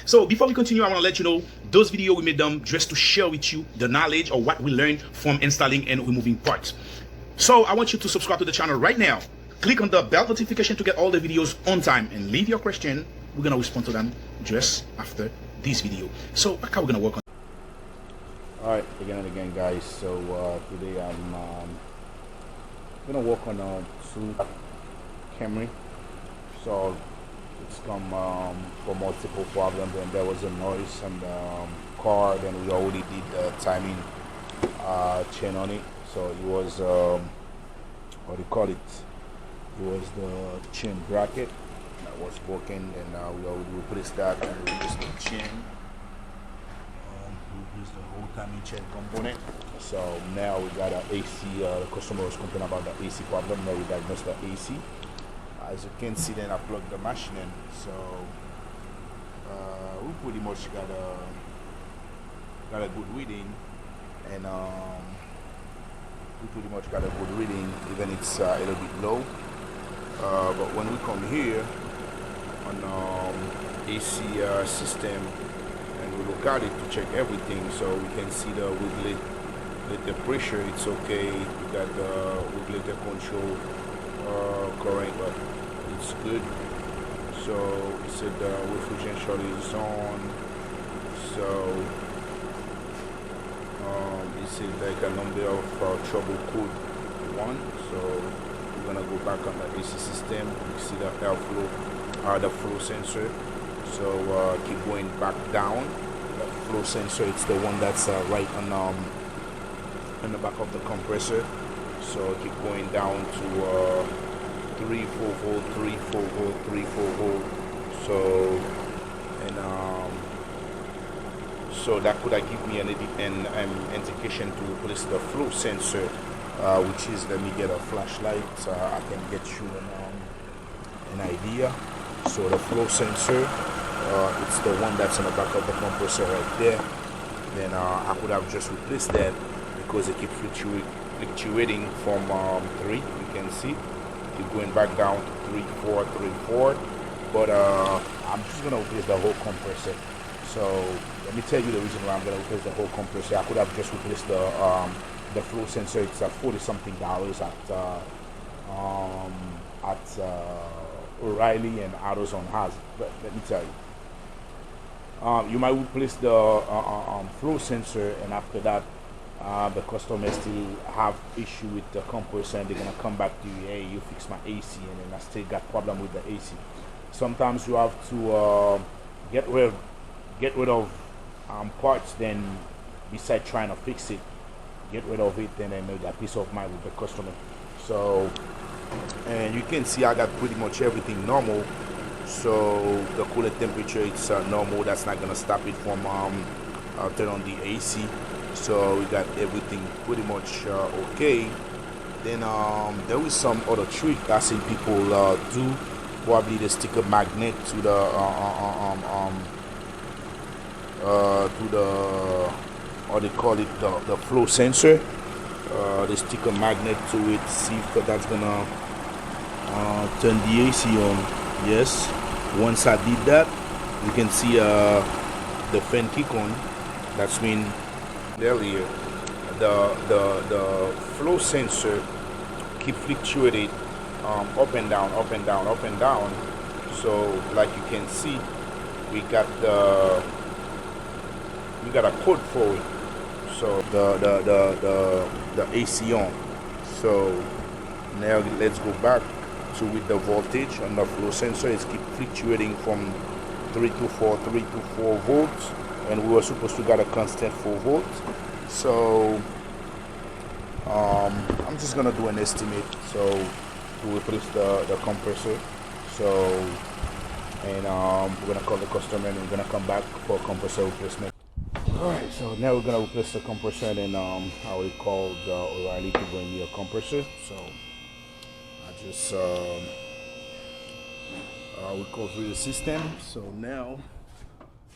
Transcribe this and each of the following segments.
So before we continue, I want to let you know those videos we made them just to share with you the knowledge or what we learned from installing and removing parts. So I want you to subscribe to the channel right now. Click on the bell notification to get all the videos on time and leave your question. We're gonna respond to them just after this video. So how we're gonna work on. All right, again guys. So today I'm gonna work on a two Camry. So it's come for multiple problems, and there was a noise on the car. Then we already did the timing chain on it. So it was what do you call it? It was the chain bracket that was broken, and we already replaced that and replaced the chain. Replaced the whole timing chain component. So now we got an AC. The customer was complaining about the AC problem. Now we diagnosed the AC. As you can see, then I plugged the machine in. So we pretty much got a good reading, and we pretty much got a good reading, even it's a little bit low. But when we come here on AC system and we look at it to check everything, so we can see the regulator pressure, it's okay. We got the regulator control current, but it's good. So it said the refrigerant shortage is on. So it said like a number of trouble code 1. So we're gonna go back on the AC system. You see the airflow, the flow sensor. So keep going back down. The flow sensor, it's the one that's right on the back of the compressor. So keep going down to 3, 4 volt, 3, 4 volt, 3, 4 volt. So so that could give me an indication to replace the flow sensor, which is, let me get a flashlight so I can get you an idea. So the flow sensor, it's the one that's in the back of the compressor right there. Then I could have just replaced that because it keeps fluctuating from 3, you can see. Keep going back down to 3, 4, 3, 4. But I'm just gonna replace the whole compressor. So let me tell you the reason why I'm gonna replace the whole compressor. I could have just replaced the flow sensor. It's $40-something at O'Reilly and AutoZone has. But let me tell you, you might replace the flow sensor, and after that, the customer still have issue with the compressor, and they're gonna come back to you, hey, you fix my AC, and then I still got problem with the AC. Sometimes you have to get rid of parts, then beside trying to fix it, get rid of it, and then you got peace of mind with the customer. So, and you can see I got pretty much everything normal. So the coolant temperature, it's normal. That's not gonna stop it from turn on the AC. So we got everything pretty much okay. Then there is some other trick I see people do. Probably they stick a magnet to the or they call it the flow sensor. They stick a magnet to it, see if that's gonna turn the AC on. Yes, once I did that, you can see the fan kick on. That's mean earlier the flow sensor keep fluctuating up and down, up and down, up and down. So like you can see, we got a code for it. So the AC on. So now let's go back to with the voltage on the flow sensor. It's keep fluctuating from 3 to 4, 3 to 4 volts, and we were supposed to get a constant 4 volts. So I'm just gonna do an estimate. So to replace the compressor. So and we're gonna call the customer, and we're gonna come back for compressor replacement. Alright, so now we're gonna replace the compressor, and I will call O'Reilly to bring me a compressor. So I just we go through the system. So now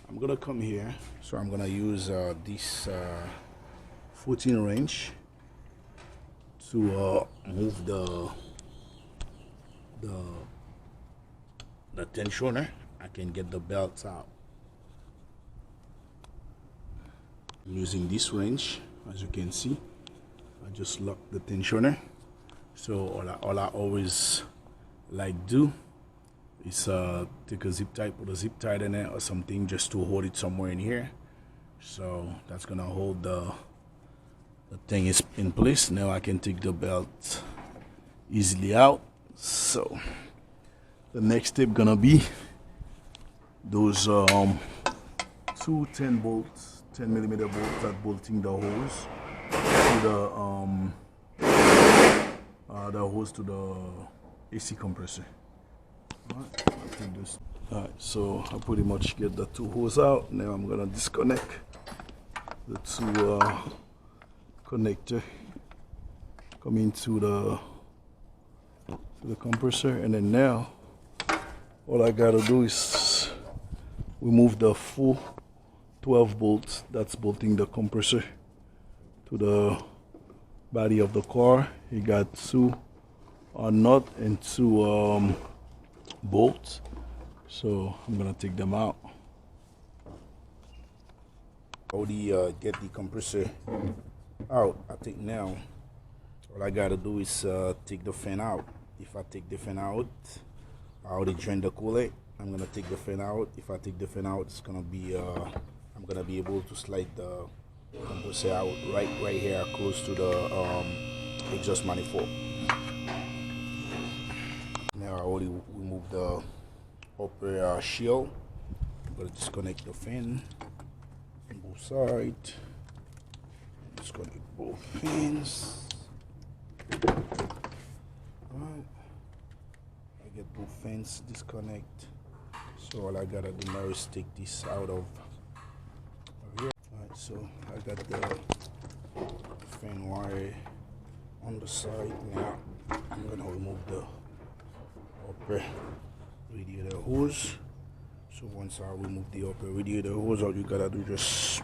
I'm gonna come here. So I'm gonna use this 14 wrench to move the tensioner. I can get the belts out. I'm using this wrench, as you can see. I just lock the tensioner. So all I always like do is take a zip tie, put a zip tie in it or something just to hold it somewhere in here. So that's gonna hold the thing is in place. Now I can take the belt easily out. So the next step gonna be those two 10 bolts, 10mm bolts that bolting the hose to the AC compressor. Alright, I'll take this. Alright, so I pretty much get the two hoses out. Now I'm gonna disconnect the two connector coming to the compressor, and then now all I gotta do is remove the full 12 bolts that's bolting the compressor to the body of the car. You got two nut and two bolts, so I'm gonna take them out. Already get the compressor out. I think now all I gotta do is take the fan out. If I take the fan out, I already drained the coolant. I'm gonna take the fan out. If I take the fan out, it's gonna be I'm gonna be able to slide the compressor out right here close to the exhaust manifold. Now I already removed the upper shield. I'm gonna disconnect the fan on both sides. Disconnect both fans. Alright, I get both fans disconnect. So all I gotta do now is take this out of here. Alright, so I got the fan wire on the side. Now I'm gonna remove the upper radiator hose. So once I remove the upper radiator hose, all you gotta do just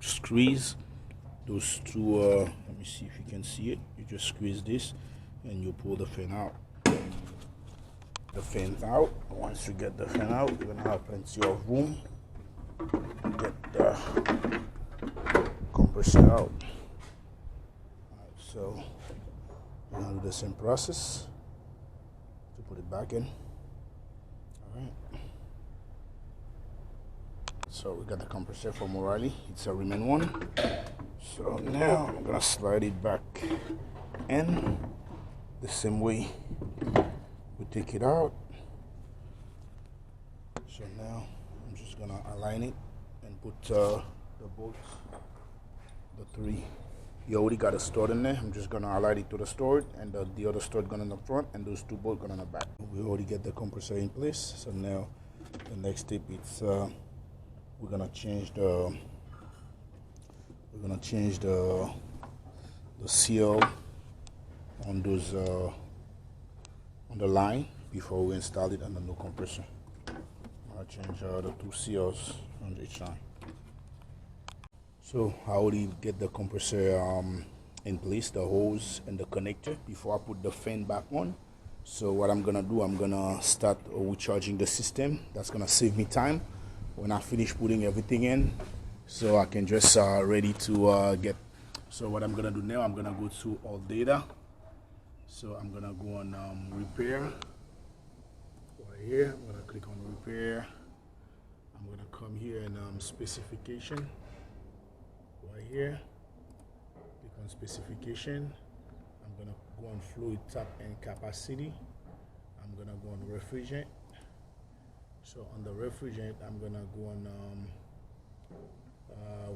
squeeze those two. Let me see if you can see it. You just squeeze this and you pull the fan out. The fan out. Once you get the fan out, you're gonna have plenty of room to get the compressor out. Alright, so we're gonna do the same process to put it back in. Alright. So we got the compressor from O'Reilly. It's a remain one. So now I'm gonna slide it back in the same way we take it out. So now I'm just gonna align it and put the bolts, the three. You already got a stud in there. I'm just gonna align it to the stud, and the other stud going in the front, and those two bolts going in the back. We already get the compressor in place. So now the next step is we're gonna change the seal on those on the line before we install it on the new compressor. I'll change the two seals on each line. So I already get the compressor in place, the hose and the connector, before I put the fan back on. So what I'm gonna do, I'm gonna start recharging the system. That's gonna save me time when I finish putting everything in, so I can just ready to get. So what I'm gonna do now, I'm gonna go to all data. So I'm gonna go on repair right here. I'm gonna click on repair. I'm gonna come here and specification right here. Click on specification. I'm gonna go on fluid tap and capacity. I'm gonna go on refrigerant. So on the refrigerant, I'm gonna go on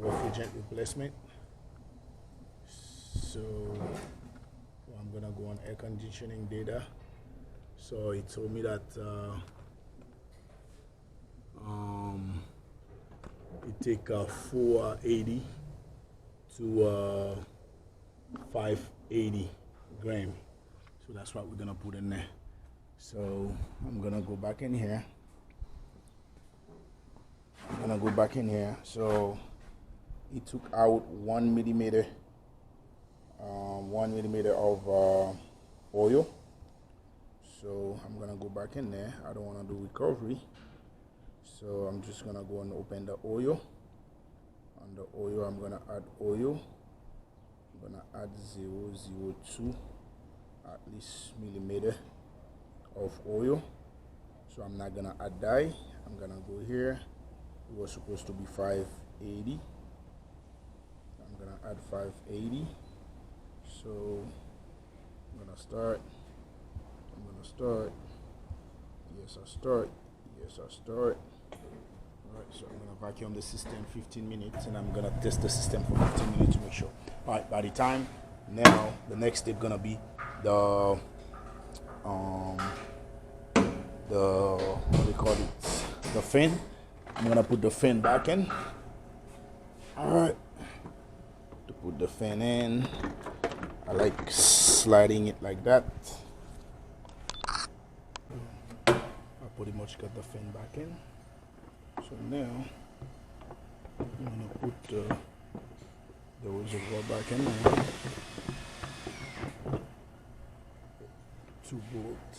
refrigerant replacement. So I'm gonna go on air conditioning data. So it told me that it take 480 to 580 gram. So that's what we're gonna put in there. So I'm gonna go back in here. So it took out 1 millimeter of oil. So I'm gonna go back in there. I don't want to do recovery, so I'm just gonna go and open the oil on On the oil, I'm gonna add oil. I'm gonna add 0.02 at least millimeter of oil. So I'm not gonna add dye. I'm gonna go here. It was supposed to be 580. I'm gonna add 580. So I'm gonna start. Yes, I start. Alright, so I'm gonna vacuum the system 15 minutes and I'm gonna test the system for 15 minutes to make sure. Alright, by the time now the next step gonna be the what do you call it? The fin. I'm gonna put the fin back in. Alright. To put the fin in, I like sliding it like that. I pretty much got the fin back in. So now I'm gonna put the reservoir back in there. 2 bolt.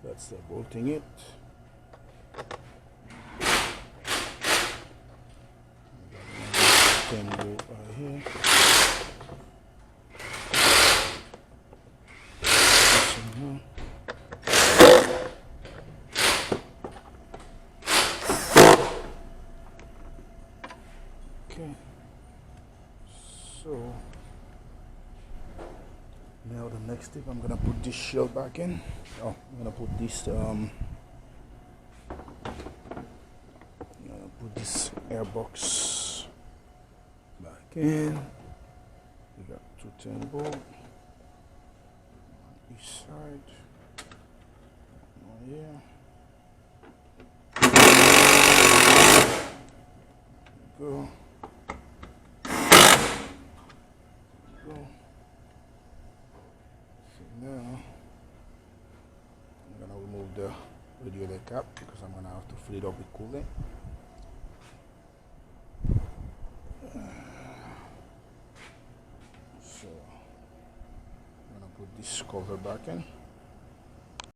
That's the bolting it. 10 bolt right here. Okay, so now the next step, I'm gonna put this shell back in. Oh, I'm gonna put this air box back in. We got 210 bolt on each side. Oh yeah. Go. So now I'm gonna remove the radiator cap because I'm gonna have to fill it up with coolant. So I'm gonna put this cover back in.